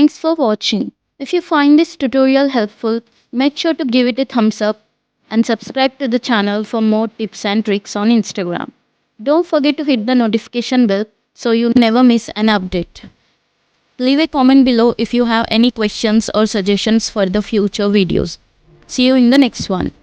Thanks for watching. If you find this tutorial helpful, make sure to give it a thumbs up and subscribe to the channel for more tips and tricks on Instagram. Don't forget to hit the notification bell so you never miss an update. Leave a comment below if you have any questions or suggestions for the future videos. See you in the next one.